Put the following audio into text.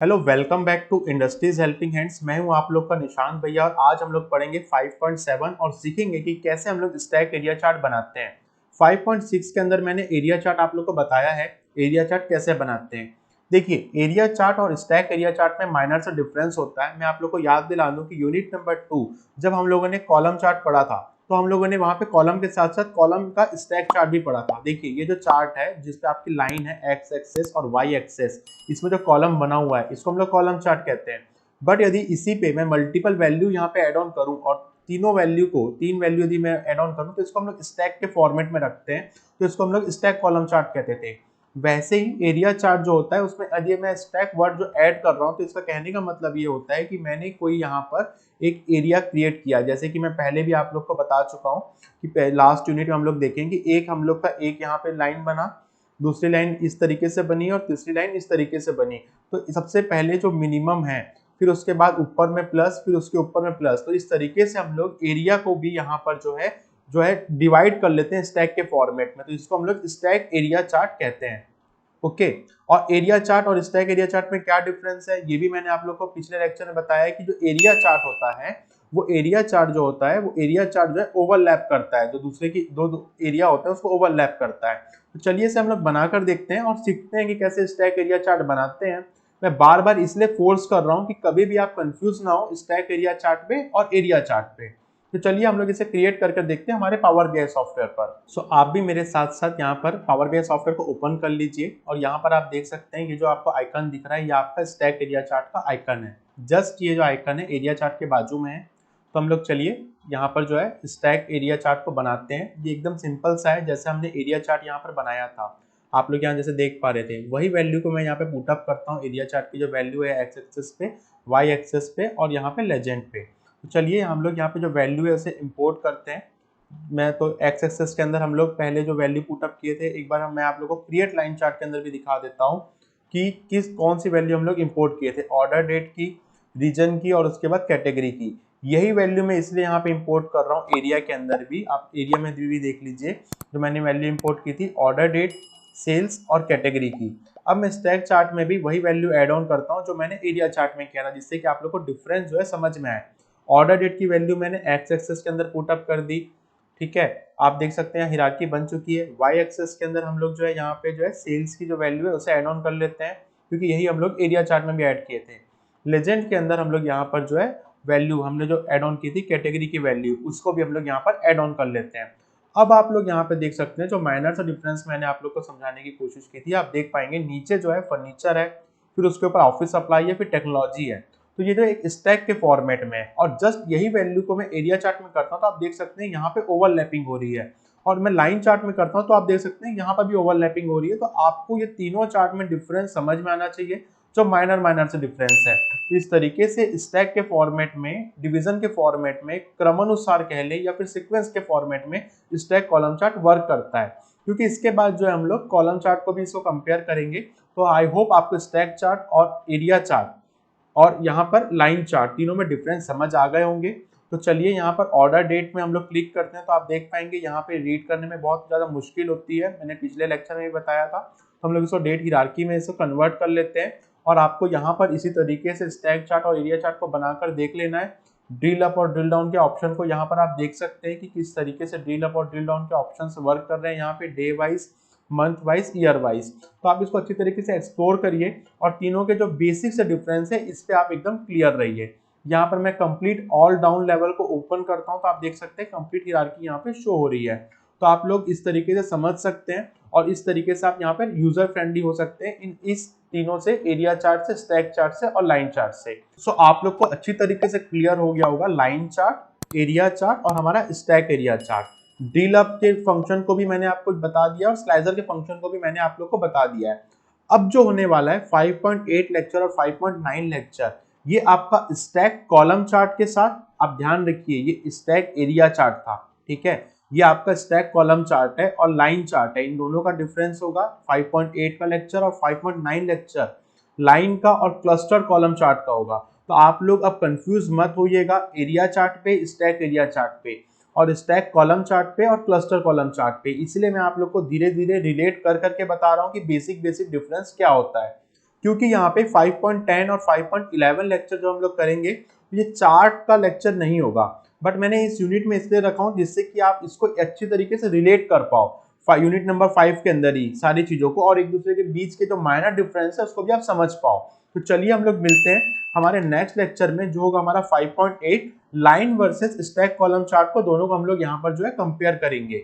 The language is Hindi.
Hello, welcome back to industries helping hands. मैं हूं आप लोग का निशांत भैया और आज हम लोग पढ़ेंगे 5.7 और सीखेंगे कि कैसे हम लोग स्टैक एरिया चार्ट बनाते हैं। 5.6 के अंदर मैंने एरिया चार्ट आप लोग को बताया है। एरिया चार्ट कैसे बनाते हैं, देखिए एरिया चार्ट और स्टैक एरिया चार्ट में माइनर सा डिफरेंस होता है। मैं आप लोग को याद दिला दूं कि यूनिट नंबर 2 जब हम लोगों ने कॉलम चार्ट पढ़ा था तो हम लोगों ने वहां पे कॉलम के साथ साथ कॉलम का स्टैक चार्ट भी पढ़ा था। देखिए ये जो चार्ट है जिसपे आपकी लाइन है एक्स एक्सेस और वाई एक्सेस, इसमें जो कॉलम बना हुआ है इसको हम लोग कॉलम चार्ट कहते हैं। बट यदि इसी पे मैं मल्टीपल वैल्यू यहाँ पे ऐड ऑन करूं और तीनों वैल्यू को तीन वैल्यू यदि मैं ऐड ऑन करूं तो इसको हम लोग स्टैक के फॉर्मेट में रखते हैं, तो इसको हम लोग स्टैक कॉलम चार्ट कहते थे। वैसे ही एरिया चार्ट जो होता है उसमें यदि मैं स्टैक वर्ड जो ऐड कर रहा हूँ तो इसका कहने का मतलब ये होता है कि मैंने कोई यहाँ पर एक एरिया क्रिएट किया, जैसे कि मैं पहले भी आप लोग को बता चुका हूँ कि लास्ट यूनिट में हम लोग देखेंगे कि एक हम लोग का एक यहाँ पे लाइन बना, दूसरी लाइन इस तरीके से बनी और तीसरी लाइन इस तरीके से बनी। तो सबसे पहले जो मिनिमम है, फिर उसके बाद ऊपर में प्लस, फिर उसके ऊपर में प्लस, तो इस तरीके से हम लोग एरिया को भी यहाँ पर जो है डिवाइड कर लेते हैं स्टैक के फॉर्मेट में। तो इसको हम लोग स्टैक एरिया चार्ट कहते हैं। ओके, और एरिया चार्ट और स्टैक एरिया चार्ट में क्या डिफरेंस है ये भी मैंने आप लोग को पिछले लेक्चर में बताया है कि जो एरिया चार्ट होता है वो एरिया चार्ट जो होता है वो एरिया चार्ट जो है ओवरलैप करता है, जो दूसरे की दो एरिया होता है उसको ओवरलैप करता है। तो चलिए इसे हम लोग बनाकर देखते हैं और सीखते हैं कि कैसे स्टैक एरिया चार्ट बनाते हैं। मैं बार बार इसलिए फोर्स कर रहा हूँ कि कभी भी आप कंफ्यूज ना हो स्टैक एरिया चार्ट पे और एरिया चार्ट पे। तो चलिए हम लोग इसे क्रिएट करके देखते हैं हमारे पावर बीआई सॉफ्टवेयर पर। सो आप भी मेरे साथ साथ यहाँ पर पावर बीआई सॉफ्टवेयर को ओपन कर लीजिए और यहाँ पर आप देख सकते हैं ये जो आपको आइकन दिख रहा है ये आपका स्टैक एरिया चार्ट का आइकन है। जस्ट ये जो आइकन है एरिया चार्ट के बाजू में है। तो हम लोग चलिए यहाँ पर जो है स्टैक एरिया चार्ट को बनाते हैं। ये एकदम सिंपल सा है, जैसे हमने एरिया चार्ट यहाँ पर बनाया था आप लोग यहाँ जैसे देख पा रहे थे वही वैल्यू को मैं यहाँ पे पुटअप करता हूँ। एरिया चार्ट की जो वैल्यू है एक्स एक्सेस पे, वाई एक्सेस पे और यहाँ पे लेजेंड पे। तो चलिए हम लोग यहाँ पे जो वैल्यू है उसे इंपोर्ट करते हैं। मैं तो एक्स एक्सेस के अंदर हम लोग पहले जो वैल्यू पुटअप किए थे एक बार मैं आप लोगों को क्रिएट लाइन चार्ट के अंदर भी दिखा देता हूँ कि कौन सी वैल्यू हम लोग इंपोर्ट किए थे। ऑर्डर डेट की, रीजन की और उसके बाद कैटेगरी की। यही वैल्यू मैं इसलिए यहाँ पे इंपोर्ट कर रहा हूँ एरिया के अंदर भी। आप एरिया में भी देख लीजिए जो मैंने वैल्यू इंपोर्ट की थी ऑर्डर डेट, सेल्स और कैटेगरी की। अब मैं स्टैक चार्ट में भी वही वैल्यू ऐड ऑन करता हूँ जो मैंने एरिया चार्ट में किया था, जिससे कि आप लोग को डिफरेंस जो है समझ में आए। ऑर्डर डेट की वैल्यू मैंने एक्स एक्सेस के अंदर पुटअप कर दी, ठीक है। आप देख सकते हैं हिरार्की बन चुकी है। वाई एक्सेस के अंदर हम लोग जो है यहाँ पे जो है सेल्स की जो वैल्यू है उसे ऐड ऑन कर लेते हैं, क्योंकि यही हम लोग एरिया चार्ट में भी ऐड किए थे। लेजेंड के अंदर हम लोग यहाँ पर जो है वैल्यू हमने जो ऐड ऑन की थी कैटेगरी की वैल्यू, उसको भी हम लोग यहाँ पर ऐड ऑन कर लेते हैं। अब आप लोग यहाँ पे देख सकते हैं जो माइनर सा डिफरेंस मैंने आप लोग को समझाने की कोशिश की थी, आप देख पाएंगे नीचे जो है फर्नीचर है, फिर उसके ऊपर ऑफिस सप्लाई है, फिर टेक्नोलॉजी है। तो ये जो एक स्टैक के फॉर्मेट में है और जस्ट यही वैल्यू को मैं एरिया चार्ट में करता हूँ तो आप देख सकते हैं यहाँ पे ओवरलैपिंग हो रही है। और मैं लाइन चार्ट में करता हूँ तो आप देख सकते हैं यहाँ पर भी ओवरलैपिंग हो रही है। तो आपको ये तीनों चार्ट में डिफरेंस समझ में आना चाहिए जो माइनर माइनर से डिफरेंस है। तो इस तरीके से स्टैक के फॉर्मेट में, डिवीजन के फॉर्मेट में, क्रमानुसार कह ले या फिर सीक्वेंस के फॉर्मेट में स्टैक कॉलम चार्ट वर्क करता है। क्योंकि इसके बाद जो है हम लोग कॉलम चार्ट को भी इसको कंपेयर करेंगे। तो आई होप आपको स्टैक चार्ट और एरिया चार्ट और यहाँ पर लाइन चार्ट तीनों में डिफरेंस समझ आ गए होंगे। तो चलिए यहाँ पर ऑर्डर डेट में हम लोग क्लिक करते हैं तो आप देख पाएंगे यहाँ पे रीड करने में बहुत ज़्यादा मुश्किल होती है, मैंने पिछले लेक्चर में भी बताया था। तो हम लोग इसको डेट हिरार्की में इसको कन्वर्ट कर लेते हैं और आपको यहाँ पर इसी तरीके से स्टैक चार्ट और एरिया चार्ट को बनाकर देख लेना है। ड्रिल अप और ड्रिल डाउन के ऑप्शन को यहाँ पर आप देख सकते हैं कि किस तरीके से ड्रिल अप और ड्रिल डाउन के ऑप्शन वर्क कर रहे हैं यहाँ पे day wise, month wise, year wise. तो आप इसको अच्छी तरीके से एक्सप्लोर करिए और तीनों के जो बेसिक से डिफरेंस है इस पे आप एकदम क्लियर रहिए। यहाँ पर मैं कंप्लीट ऑल डाउन लेवल को ओपन करता हूँ तो आप देख सकते हैं कंप्लीट हिरार्की यहाँ पे शो हो रही है। तो आप लोग इस तरीके से समझ सकते हैं और इस तरीके से आप यहाँ पर यूजर फ्रेंडली हो सकते हैं इस तीनों से, एरिया चार्ट से, स्टैक चार्ट से और लाइन चार्ट से। सो आप लोग को अच्छी तरीके से क्लियर हो गया होगा लाइन चार्ट, एरिया चार्ट और हमारा stack area chart. Drill up के फंक्शन को भी मैंने आपको बता दिया और स्लाइजर के फंक्शन को भी मैंने आप लोग को बता दिया है। अब जो होने वाला है 5.8 लेक्चर और 5.9 लेक्चर, ये आपका स्टैक कॉलम चार्ट के साथ, आप ध्यान रखिए ये स्टैक एरिया चार्ट था, ठीक है। ये आपका स्टैक कॉलम चार्ट है और लाइन चार्ट है, इन दोनों का डिफरेंस होगा 5.8 का लेक्चर और 5.9 लेक्चर लाइन का और क्लस्टर कॉलम चार्ट का होगा। तो आप लोग अब कंफ्यूज मत होइएगा एरिया चार्ट पे, स्टैक एरिया चार्ट पे और स्टैक कॉलम चार्ट पे और क्लस्टर कॉलम चार्ट पे। इसलिए मैं आप लोग को धीरे धीरे रिलेट कर करके बता रहा हूँ कि बेसिक बेसिक डिफरेंस क्या होता है। क्योंकि यहाँ पे 5.10 और 5.11 लेक्चर जो हम लोग करेंगे ये चार्ट का लेक्चर नहीं होगा, बट मैंने इस यूनिट में इसलिए रखा हूँ जिससे कि आप इसको अच्छी तरीके से रिलेट कर पाओ यूनिट नंबर 5 के अंदर ही सारी चीजों को, और एक दूसरे के बीच के जो माइनर डिफरेंस है उसको भी आप समझ पाओ। तो चलिए हम लोग मिलते हैं हमारे नेक्स्ट लेक्चर में जो होगा हमारा 5.8 line versus stack column chart को, दोनों को हम लोग यहाँ पर जो है कंपेयर करेंगे।